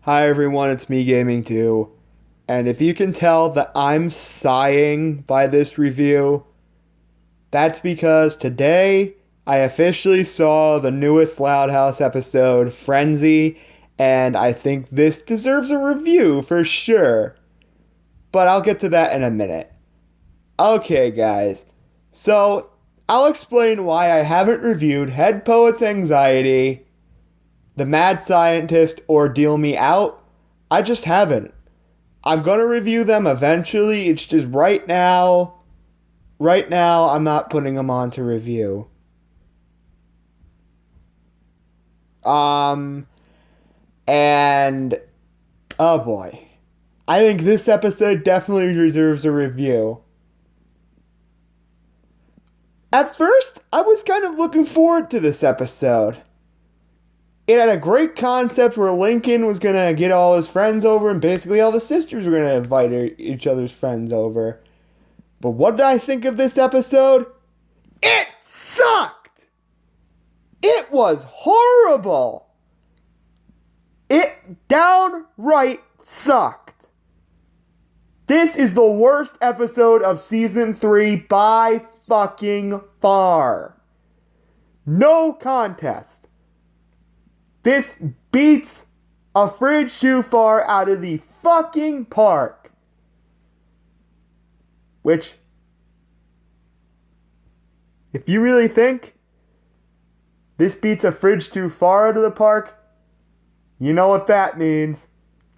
Hi everyone, it's me gaming too. And if you can tell that I'm sighing by this review, that's because today I officially saw the newest Loud House episode, Friendzy, and I think this deserves a review for sure. But I'll get to that in a minute. Okay, guys. So, I'll explain why I haven't reviewed Head Poet's Anxiety, The Mad Scientist, or Deal Me Out. I just haven't. I'm gonna review them eventually. It's just right now, I'm not putting them on to review. Um, and oh boy, I think this episode definitely deserves a review. At first, I was kind of looking forward to this episode. It had a great concept where Lincoln was gonna get all his friends over, and basically all the sisters were gonna invite each other's friends over. But what did I think of this episode? It sucked! It was horrible! It downright sucked. This is the worst episode of season 3 by fucking far. No contest. This beats a fridge too far out of the fucking park. Which, if you really think this beats a fridge too far out of the park, you know what that means.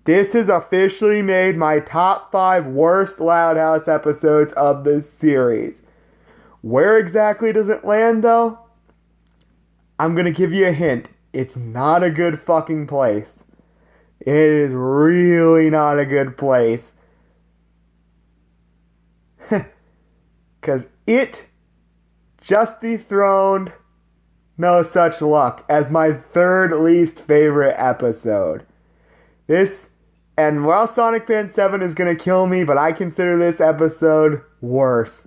This has officially made my top 5 worst Loud House episodes of this series. Where exactly does it land, though? I'm gonna give you a hint. It's not a good fucking place. It is really not a good place. Because it just dethroned No Such Luck as my third least favorite episode. This, and while Sonic Fan 7 is going to kill me, but I consider this episode worse.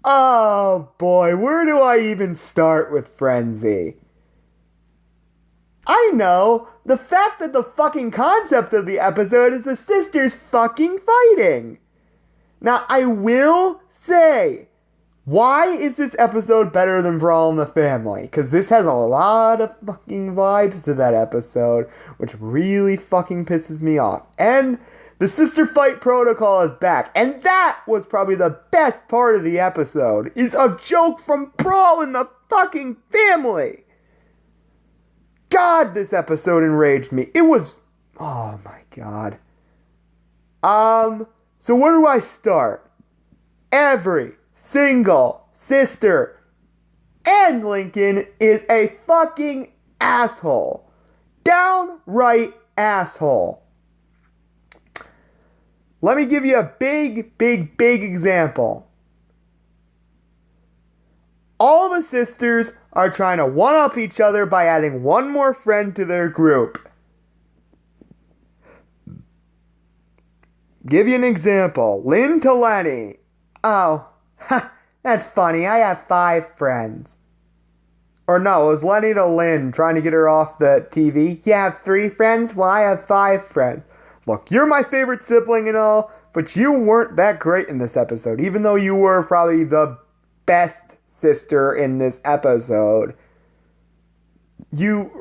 Oh boy, where do I even start with Friendzy? I know, the fact that the fucking concept of the episode is the sisters fucking fighting. Now, I will say, why is this episode better than Brawl in the Family? Because this has a lot of fucking vibes to that episode, which really fucking pisses me off. And the sister fight protocol is back. And that was probably the best part of the episode, is a joke from Brawl in the fucking Family. God, this episode enraged me. It was, oh my god. So where do I start? Every single sister and Lincoln is a fucking asshole. Downright asshole. Let me give you a big example. All the sisters are trying to one-up each other by adding one more friend to their group. Give you an example. Lynn to Lenny. Oh, that's funny. I have 5 friends. Or no, it was Lenny to Lynn trying to get her off the TV. You have 3 friends? Well, I have 5 friends. Look, you're my favorite sibling and all, but you weren't that great in this episode, even though you were probably the best sister in this episode. You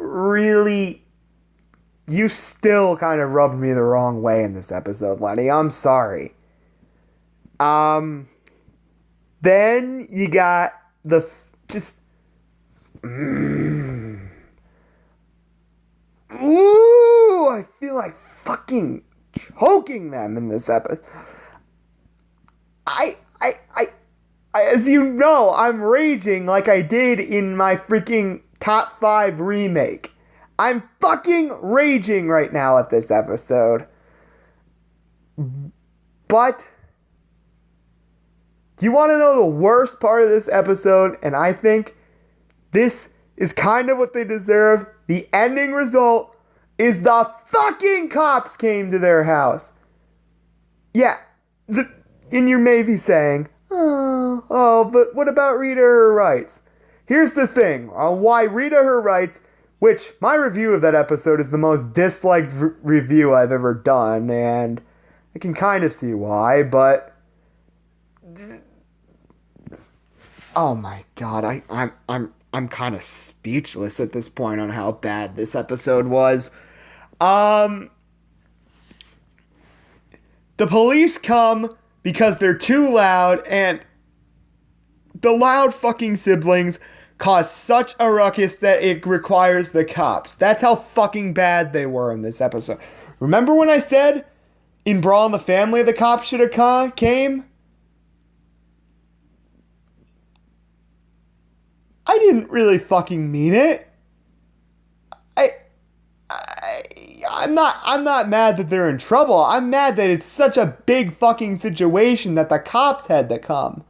still kind of rubbed me the wrong way in this episode, Lenny. I'm sorry. Then you got the Ooh, I feel like fucking choking them in this episode. As you know, I'm raging like I did in my freaking top 5 remake. I'm fucking raging right now at this episode. But you want to know the worst part of this episode? And I think this is kind of what they deserve. The ending result is the fucking cops came to their house. Yeah, and you may be saying, but what about Rita Her Rights? Here's the thing on why Rita Her Rights Which, my review of that episode is the most disliked review I've ever done, and I can kind of see why, but oh my god, I'm kind of speechless at this point on how bad this episode was. The police come because they're too loud, and the loud fucking siblings cause such a ruckus that it requires the cops. That's how fucking bad they were in this episode. Remember when I said in Brawl in the Family the cops should have came? I didn't really fucking mean it. I'm not mad that they're in trouble. I'm mad that it's such a big fucking situation that the cops had to come.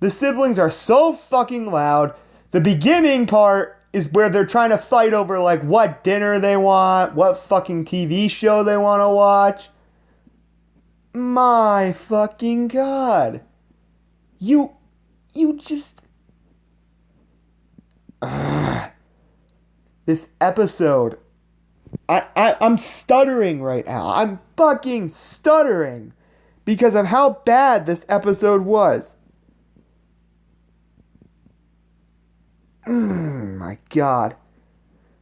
The siblings are so fucking loud. The beginning part is where they're trying to fight over like what dinner they want, what fucking TV show they want to watch. My fucking god. You just... This episode, I'm stuttering right now. I'm fucking stuttering because of how bad this episode was. My god.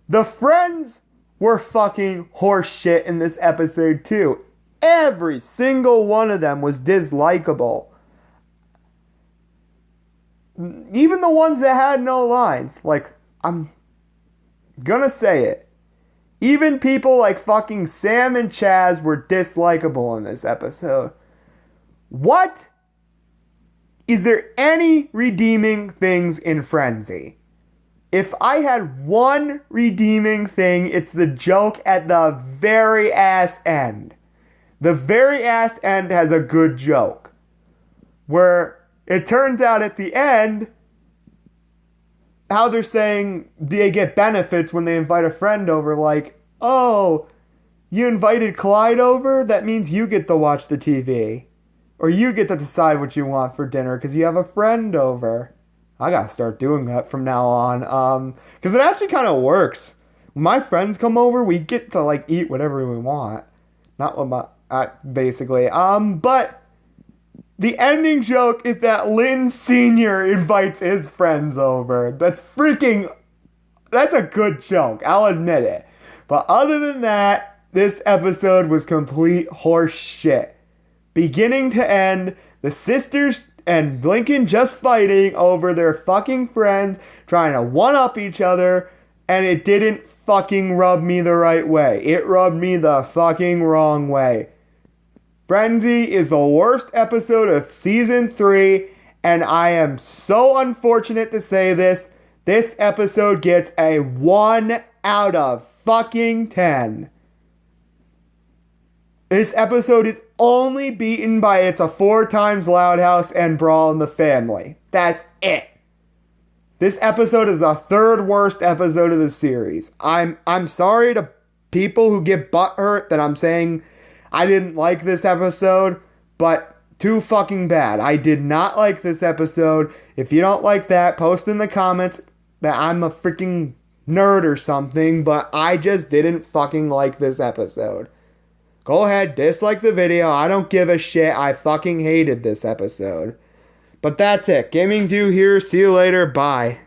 The friends were fucking horseshit in this episode too. Every single one of them was dislikable. Even the ones that had no lines. Like, I'm gonna say it. Even people like fucking Sam and Chaz were dislikable in this episode. What? Is there any redeeming things in Friendzy? If I had one redeeming thing, it's the joke at the very ass end. The very ass end has a good joke. Where it turns out at the end, how they're saying they get benefits when they invite a friend over. Like, oh, you invited Clyde over? That means you get to watch the TV. Or you get to decide what you want for dinner because you have a friend over. I gotta start doing that from now on. Because it actually kind of works. When my friends come over, we get to like eat whatever we want. Not what my... basically. But the ending joke is that Lynn Sr. invites his friends over. That's a good joke. I'll admit it. But other than that, this episode was complete horse shit. Beginning to end, the sisters and Lincoln just fighting over their fucking friends, trying to one-up each other, and it didn't fucking rub me the right way. It rubbed me the fucking wrong way. Friendzy is the worst episode of Season 3, and I am so unfortunate to say this. This episode gets a 1 out of fucking 10. This episode is only beaten by It's a 4x Loud House and Brawl in the Family. That's it. This episode is the third worst episode of the series. I'm sorry to people who get butthurt that I'm saying I didn't like this episode, but too fucking bad. I did not like this episode. If you don't like that, post in the comments that I'm a freaking nerd or something, but I just didn't fucking like this episode. Go ahead, dislike the video. I don't give a shit. I fucking hated this episode. But that's it. Gaming Do here. See you later. Bye.